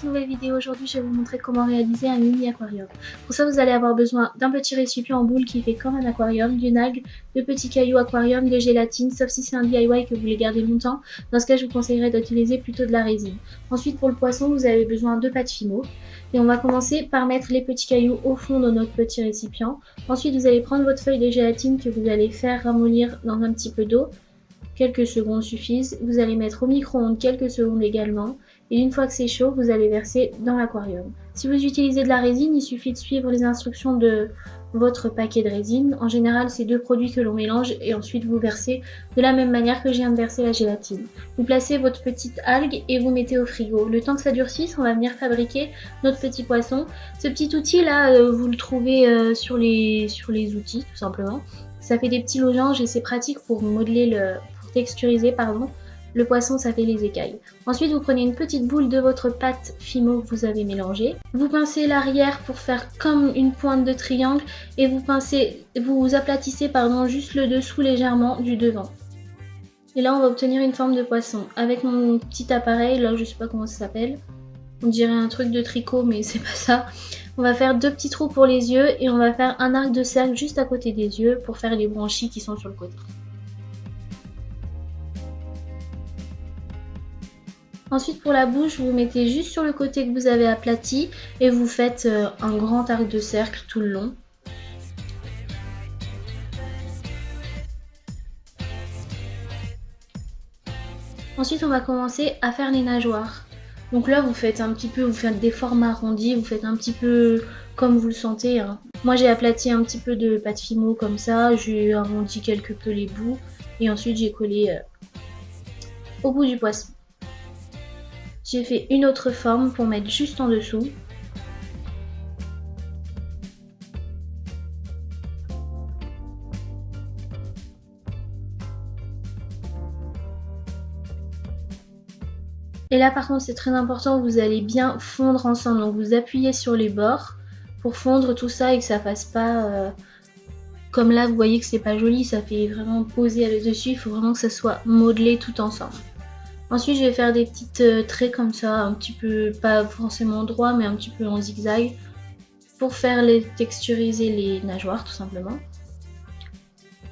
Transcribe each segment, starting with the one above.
nouvelle vidéo. Aujourd'hui, je vais vous montrer comment réaliser un mini aquarium. Pour ça, vous allez avoir besoin d'un petit récipient en boule qui fait comme un aquarium, d'une algue, de petits cailloux aquarium, de gélatine, sauf si c'est un DIY que vous voulez garder longtemps. Dans ce cas, je vous conseillerais d'utiliser plutôt de la résine. Ensuite, pour le poisson, vous avez besoin de pâte Fimo. Et on va commencer par mettre les petits cailloux au fond de notre petit récipient. Ensuite, vous allez prendre votre feuille de gélatine que vous allez faire ramollir dans un petit peu d'eau. Quelques secondes suffisent. Vous allez mettre au micro-ondes quelques secondes également. Et une fois que c'est chaud, vous allez verser dans l'aquarium. Si vous utilisez de la résine, il suffit de suivre les instructions de votre paquet de résine. En général, c'est deux produits que l'on mélange et ensuite vous versez de la même manière que je viens de verser la gélatine. Vous placez votre petite algue et vous mettez au frigo. Le temps que ça durcisse, on va venir fabriquer notre petit poisson. Ce petit outil là, vous le trouvez sur les outils tout simplement. Ça fait des petits losanges et c'est pratique pour modeler pour texturiser le poisson, ça fait les écailles. Ensuite, vous prenez une petite boule de votre pâte Fimo que vous avez mélangée. Vous pincez l'arrière pour faire comme une pointe de triangle et vous aplatissez juste le dessous légèrement du devant. Et là, on va obtenir une forme de poisson. Avec mon petit appareil, là, je sais pas comment ça s'appelle. On dirait un truc de tricot, mais c'est pas ça. On va faire deux petits trous pour les yeux et on va faire un arc de cercle juste à côté des yeux pour faire les branchies qui sont sur le côté. Ensuite pour la bouche, vous mettez juste sur le côté que vous avez aplati et vous faites un grand arc de cercle tout le long. Ensuite on va commencer à faire les nageoires. Donc là vous faites des formes arrondis, vous faites un petit peu comme vous le sentez. Hein. Moi j'ai aplati un petit peu de pâte Fimo comme ça, j'ai arrondi quelque peu les bouts et ensuite j'ai collé au bout du poisson. J'ai fait une autre forme pour mettre juste en dessous. Et là par contre c'est très important, vous allez bien fondre ensemble. Donc vous appuyez sur les bords pour fondre tout ça et que ça fasse pas... Comme là vous voyez que c'est pas joli, ça fait vraiment poser dessus. Il faut vraiment que ça soit modelé tout ensemble. Ensuite je vais faire des petites traits comme ça, un petit peu, pas forcément droit mais un petit peu en zigzag pour faire texturiser les nageoires tout simplement.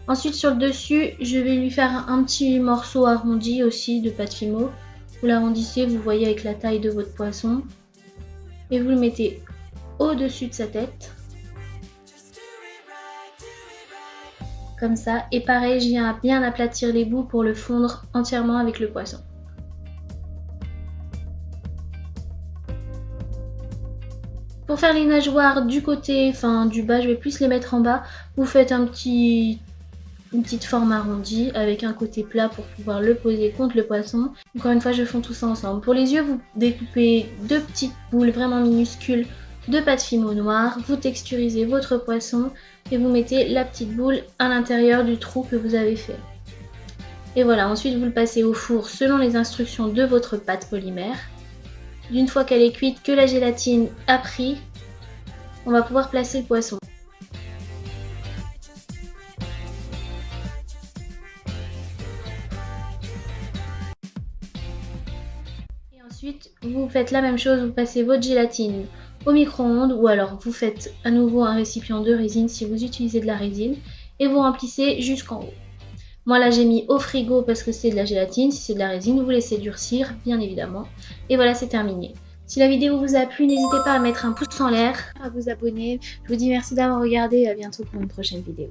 Ensuite sur le dessus je vais lui faire un petit morceau arrondi aussi de pâte Fimo. Vous l'arrondissez, vous voyez avec la taille de votre poisson et vous le mettez au-dessus de sa tête. Comme ça, et pareil je viens bien aplatir les bouts pour le fondre entièrement avec le poisson. Pour faire les nageoires du côté, du bas, je vais plus les mettre en bas. Vous faites une petite forme arrondie avec un côté plat pour pouvoir le poser contre le poisson. Encore une fois, je fonds tout ça ensemble. Pour les yeux, vous découpez deux petites boules vraiment minuscules de pâte Fimo noire. Vous texturisez votre poisson et vous mettez la petite boule à l'intérieur du trou que vous avez fait. Et voilà, ensuite vous le passez au four selon les instructions de votre pâte polymère. Une fois qu'elle est cuite, que la gélatine a pris, on va pouvoir placer le poisson. Et ensuite, vous faites la même chose, vous passez votre gélatine au micro-ondes ou alors vous faites à nouveau un récipient de résine si vous utilisez de la résine et vous remplissez jusqu'en haut. Moi là j'ai mis au frigo parce que c'est de la gélatine, si c'est de la résine vous laissez durcir bien évidemment. Et voilà, c'est terminé. Si la vidéo vous a plu, n'hésitez pas à mettre un pouce en l'air, à vous abonner. Je vous dis merci d'avoir regardé et à bientôt pour une prochaine vidéo.